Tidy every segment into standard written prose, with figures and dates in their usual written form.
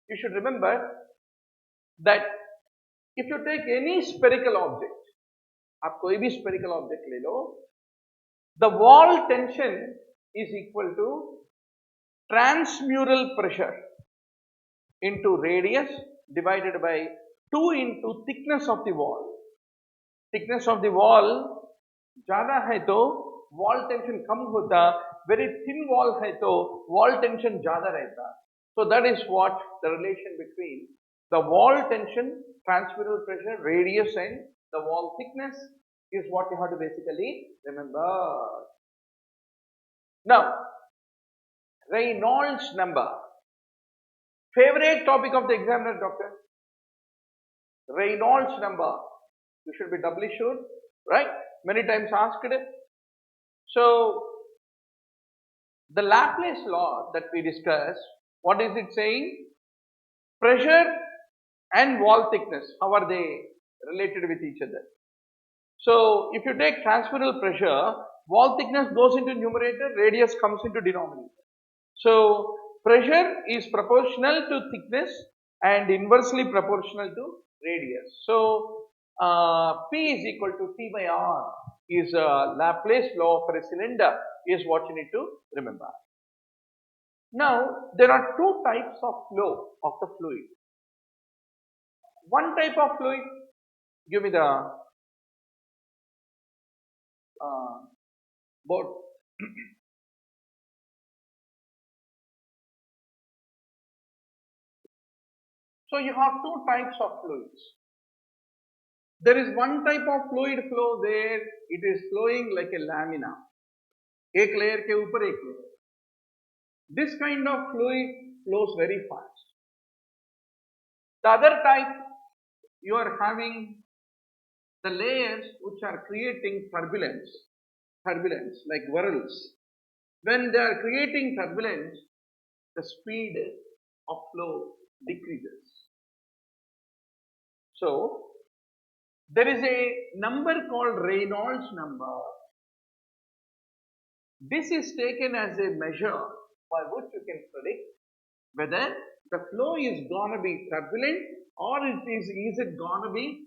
you should remember that if you take any spherical object, आप कोई भी spherical object ले लो, the wall tension is equal to transmural pressure into radius divided by 2 into thickness of the wall. Thickness of the wall ज़्यादा है तो wall tension कम होता, very thin wall है तो wall tension ज़्यादा रहता. So that is what the relation between the wall tension, transmural pressure, radius and the wall thickness is what you have to basically remember. Now, Reynolds number. Favorite topic of the examiner, doctor? Reynolds number. You should be doubly sure, right? Many times asked it. So, the Laplace law that we discussed, what is it saying? Pressure and wall thickness, how are they related with each other? So, if you take transmural pressure, wall thickness goes into numerator, radius comes into denominator. So, pressure is proportional to thickness and inversely proportional to radius. So, P is equal to T by R is a Laplace law for a cylinder is what you need to remember. Now, there are two types of flow of the fluid. One type of fluid, give me the board. So you have two types of fluids. There is one type of fluid flow where it is flowing like a lamina. एक layer के ऊपर एक layer. This kind of fluid flows very fast. The other type, you are having the layers which are creating turbulence like whirls. When they are creating turbulence, the speed of flow decreases. So, there is a number called Reynolds number. This is taken as a measure by which you can predict whether the flow is going to be turbulent or is it going to be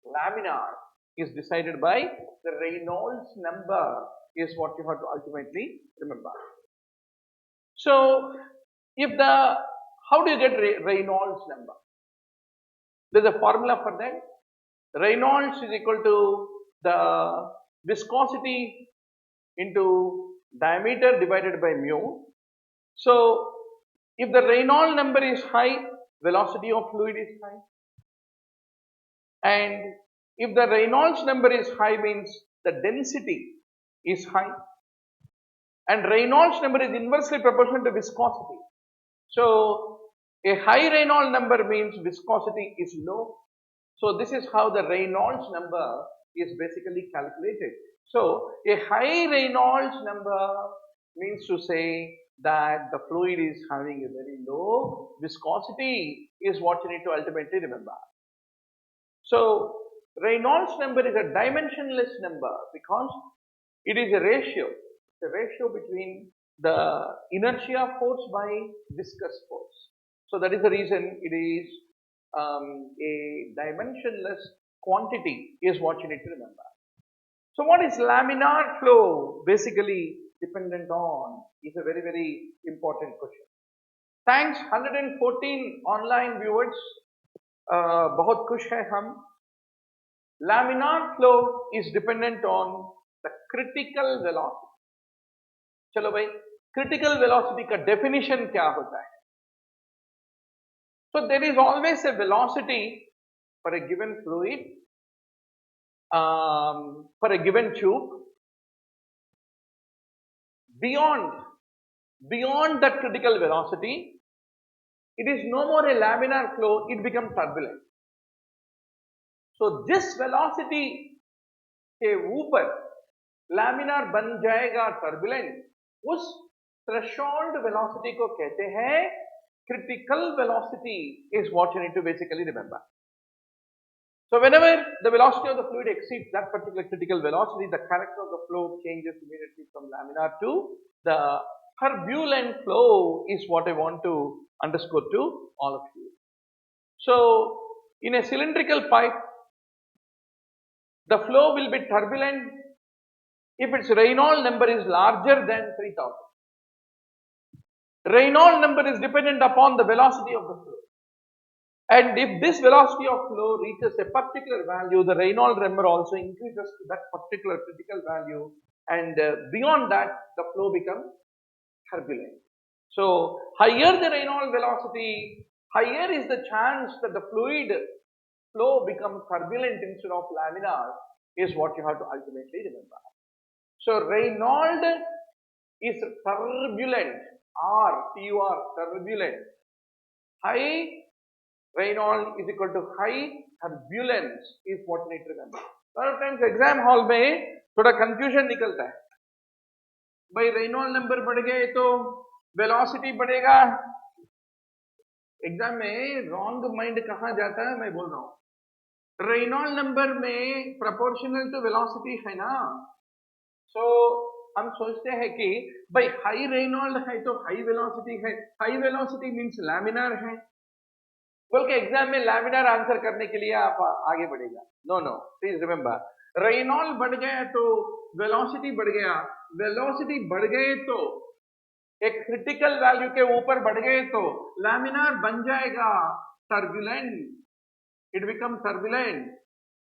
laminar is decided by the Reynolds number is what you have to ultimately remember. So, how do you get Reynolds number? There is a formula for that. Reynolds is equal to the viscosity into diameter divided by mu. So, if the Reynolds number is high, velocity of fluid is high. And if the Reynolds number is high means the density is high. And Reynolds number is inversely proportional to viscosity. So, a high Reynolds number means viscosity is low. So, this is how the Reynolds number is basically calculated. So, a high Reynolds number means to say that the fluid is having a very low viscosity is what you need to ultimately remember. So, Reynolds number is a dimensionless number because it is a ratio. It's a ratio between the inertia force by viscous force. So, that is the reason it is a dimensionless quantity is what you need to remember. So, what is laminar flow basically dependent on is a very, very important question. Thanks 114 online viewers. बहुत खुश हैं हम. Laminar flow is dependent on the critical velocity. चलो भाई, critical velocity का definition क्या होता है? So there is always a velocity for a given fluid, for a given tube. Beyond that critical velocity, it is no more a laminar flow, it becomes turbulent. So this velocity के ऊपर laminar बन जाएगा turbulent, उस threshold velocity को कहते हैं critical velocity is what you need to basically remember. So whenever the velocity of the fluid exceeds that particular critical velocity, the character of the flow changes immediately from laminar to the turbulent flow is what I want to underscore to all of you. So, in a cylindrical pipe, the flow will be turbulent if its Reynolds number is larger than 3000. Reynolds number is dependent upon the velocity of the flow. And if this velocity of flow reaches a particular value, the Reynolds number also increases to that particular critical value, and beyond that, the flow becomes turbulent. So, higher the Reynolds velocity, higher is the chance that the fluid flow becomes turbulent instead of laminar, is what you have to ultimately remember. So, Reynolds is turbulent, turbulent. High Reynolds is equal to high turbulence is what you need to remember. A lot of times exam hall में थोड़ा confusion निकलता है. भाई Reynolds number बढ़ गए तो velocity बढ़ेगा. Exam में wrong mind कहाँ जाता है मैं बोल रहा हूँ. Reynolds number में proportional to velocity है ना. So हम सोचते हैं कि भाई high Reynolds है तो high velocity है. High velocity means laminar है. बोल के एग्जाम में लैमिनार आंसर करने के लिए आप आगे बढ़ेगा. No no, please remember, Reynold बढ़ गया तो वेलोसिटी बढ़ गया, वेलोसिटी बढ़ गए तो एक क्रिटिकल वैल्यू के ऊपर बढ़ गए तो लैमिनार बन जाएगा टर्बुलेंट, इट बिकम टर्बुलेंट.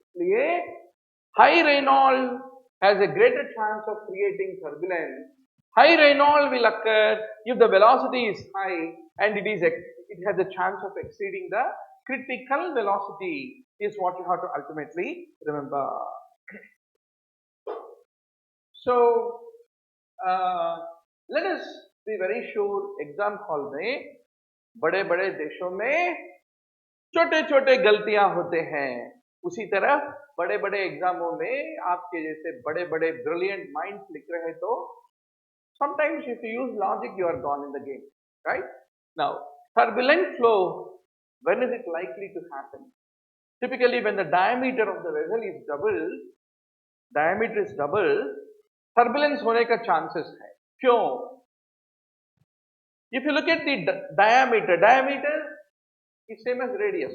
इसलिए हाई Reynold has a greater chance of creating turbulence. High Reynolds will occur if the velocity is high and it has a chance of exceeding the critical velocity, is what you have to ultimately remember. So, let us be very sure exam hall में बड़े बड़े देशों में छोटे छोटे गलतियां होते हैं, उसी तरह बड़े बड़े एग्जामों में आपके जैसे बड़े बड़े ब्रिलियंट माइंड्स लिख रहे तो sometimes if you use logic, you are gone in the game, right? Now, turbulent flow, when is it likely to happen? Typically, when the diameter of the vessel is doubled, turbulence होने का chances है. क्यों? If you look at the diameter is same as radius.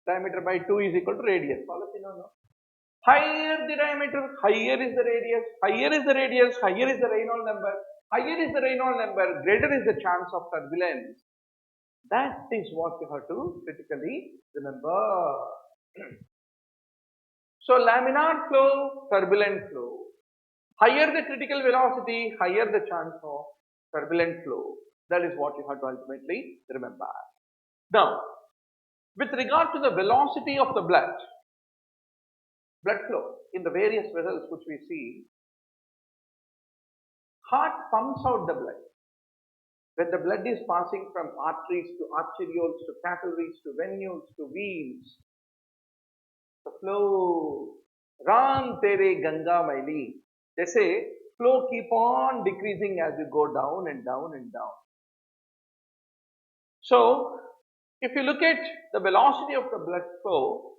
Diameter by 2 is equal to radius. No. Higher the diameter, higher is the radius. Higher is the radius, higher is the Reynolds number. Higher is the Reynolds number, greater is the chance of turbulence. That is what you have to critically remember. So, laminar flow, turbulent flow. Higher the critical velocity, higher the chance of turbulent flow. That is what you have to ultimately remember. Now, with regard to the velocity of the blood flow in the various vessels which we see, heart pumps out the blood. When the blood is passing from arteries to arterioles to capillaries to venules to veins, the flow, Ram Tere Ganga Maili, they say flow keep on decreasing as you go down and down and down. So, if you look at the velocity of the blood flow,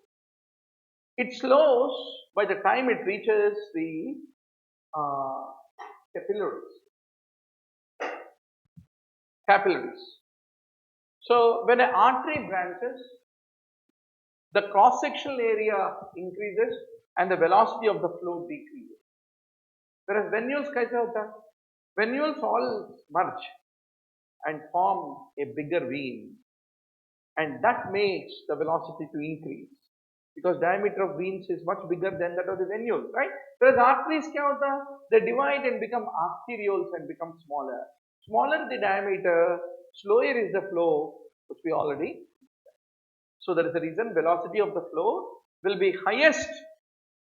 it slows by the time it reaches the capillaries. So, when an artery branches, the cross-sectional area increases and the velocity of the flow decreases. Whereas venules kaise hota? Venules all merge and form a bigger vein, and that makes the velocity to increase because diameter of veins is much bigger than that of the venules, right? Whereas arteries kya hota? They divide and become arterioles and become smaller. Smaller the diameter, slower is the flow, which we already. So that is the reason velocity of the flow will be highest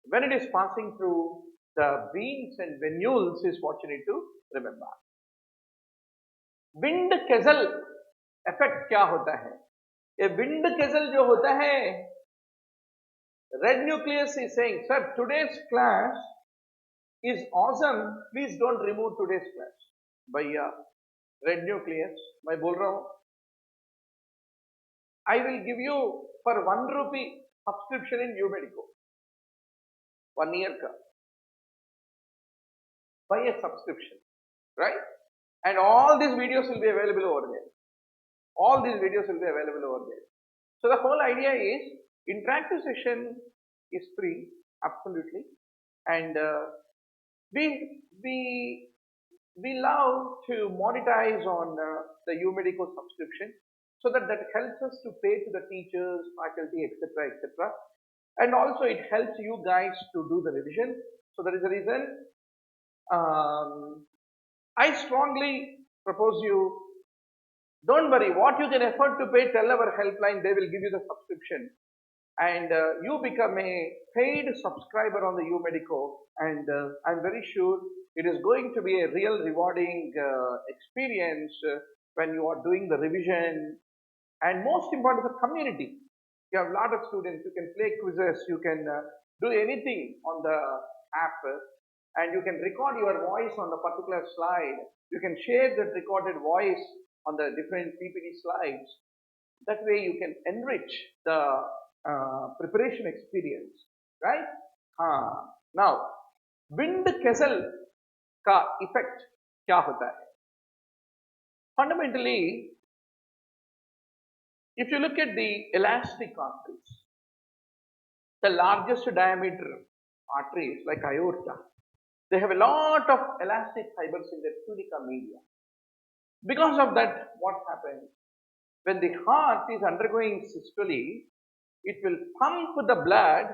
when it is passing through the veins and venules, is what you need to remember. Wind Kessel effect क्या होता है? A wind Kessel जो होता है, red nucleus is saying, sir, today's class is awesome, please don't remove today's class. भैया, red nucleus, मैं बोल रहा हूँ, I will give you for 1 rupee subscription in New Medico, 1 year ka. Buy a subscription, right? and all these videos will be available over there. All these videos will be available over there. So the whole idea is interactive session is free, absolutely, and we love to monetize on the UMedico subscription, so that helps us to pay to the teachers, faculty, etc., etc., and also it helps you guys to do the revision. So that is the reason I strongly propose you, don't worry, what you can afford to pay, tell our helpline, they will give you the subscription, and you become a paid subscriber on the UMedico, and I'm very sure it is going to be a real rewarding experience when you are doing the revision, and most important, the community. You have a lot of students, you can play quizzes, you can do anything on the app, and you can record your voice on the particular slide. You can share that recorded voice on the different PPT slides. That way you can enrich the preparation experience, right? Now, wind Kessel का effect क्या होता है? Fundamentally, if you look at the elastic arteries, the largest diameter arteries like aorta, they have a lot of elastic fibers in their tunica media. Because of that, what happens? When the heart is undergoing systole, it will pump the blood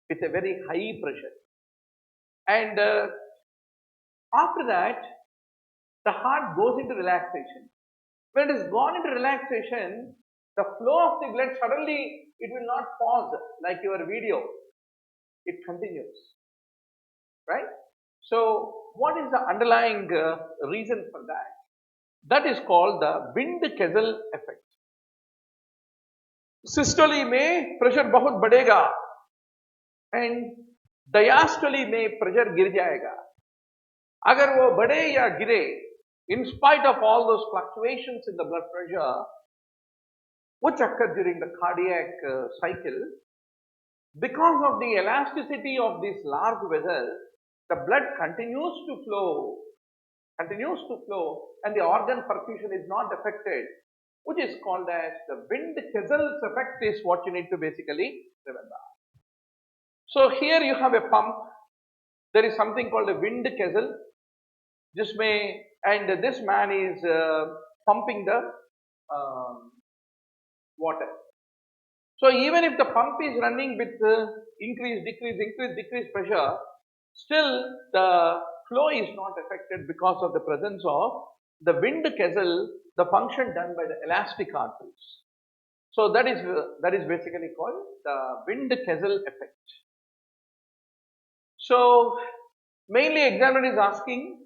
with a very high pressure. And after that, the heart goes into relaxation. When it has gone into relaxation, the flow of the blood suddenly, it will not pause like your video. It continues, right? So, what is the underlying reason for that? That is called the Wind-Kessel effect. Systole में pressure बहुत बढ़ेगा and diastole में pressure गिर जाएगा. अगर वो बढ़े या गिरे, in spite of all those fluctuations in the blood pressure, which occur during the cardiac cycle, because of the elasticity of these large vessels, the blood continues to flow, and the organ perfusion is not affected, which is called as the Wind-Kessel effect, is what you need to basically remember. So here you have a pump. There is something called a Wind-Kessel. And this man is pumping the water. So even if the pump is running with increase, decrease pressure, still the flow is not affected because of the presence of the Wind-Kessel, the function done by the elastic arteries. So that is basically called the Wind-Kessel effect. So mainly examiner is asking,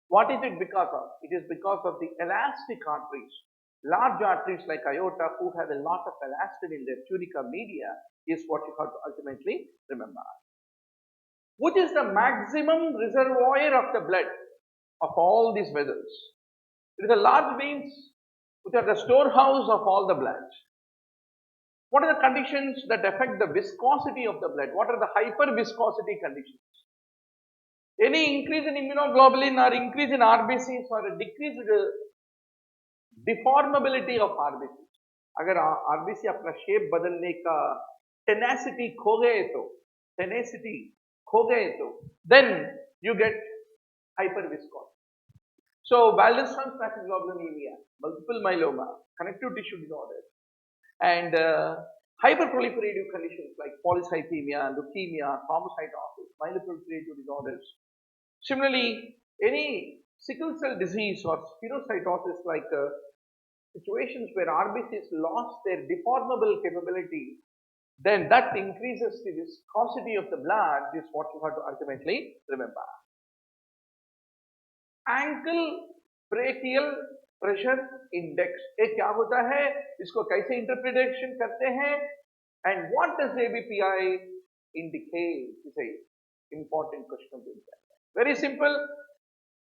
what is it because of? It is because of the elastic arteries. Large arteries like aorta, who have a lot of elastin in their tunica media, is what you have to ultimately remember. Which is the maximum reservoir of the blood of all these vessels? It is the large veins, which are the storehouse of all the blood. What are the conditions that affect the viscosity of the blood? What are the hyperviscosity conditions? Any increase in immunoglobulin or increase in RBCs or a decreased deformability of RBCs. अगर RBC अपना shape बदलने का tenacity खो गए तो then you get hyperviscosity. So Waldenstrom's macroglobulinemia, multiple myeloma, connective tissue disorders, and hyperproliferative conditions like polycythemia, leukemia, thrombocytosis, myeloproliferative disorders. Similarly, any sickle cell disease or spherocytosis, like situations where RBCs lost their deformable capability, then that increases the viscosity of the blood, is what you have to ultimately remember. Ankle brachial pressure index, ये क्या होता है, इसको कैसे interpretation करते हैं, and what does ABPI indicate? Is a important question. Very simple.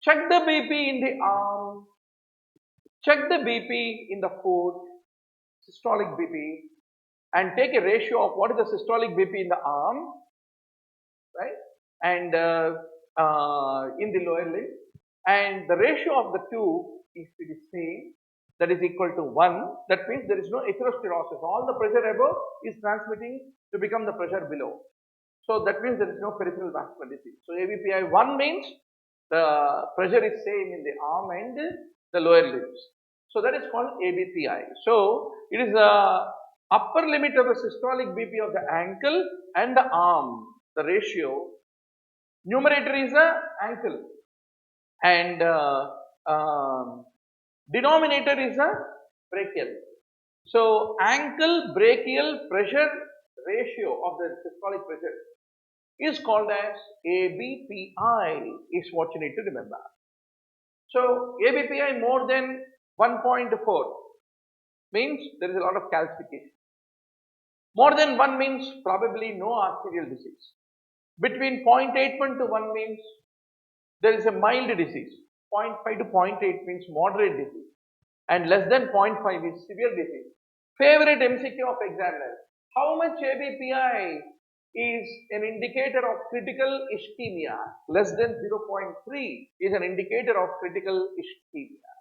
Check the BP in the arm, check the BP in the foot, systolic BP, and take a ratio of what is the systolic BP in the arm, right, and in the lower limb, and the ratio of the two, if it is same, that is equal to 1, that means there is no atherosclerosis. All the pressure above is transmitting to become the pressure below. So that means there is no peripheral vascular disease. So ABPI 1 means the pressure is same in the arm and the lower limbs. So that is called ABPI. So it is the upper limit of the systolic BP of the ankle and the arm, the ratio. Numerator is the ankle and denominator is the brachial. So ankle brachial pressure ratio of the systolic pressure is called as ABPI, is what you need to remember. So ABPI more than 1.4 means there is a lot of calcification. More than 1 means probably no arterial disease. Between 0.81 to 1 means there is a mild disease. 0.5 to 0.8 means moderate disease. And less than 0.5 is severe disease. Favorite MCQ of examiners. How much ABPI is an indicator of critical ischemia? Less than 0.3 is an indicator of critical ischemia.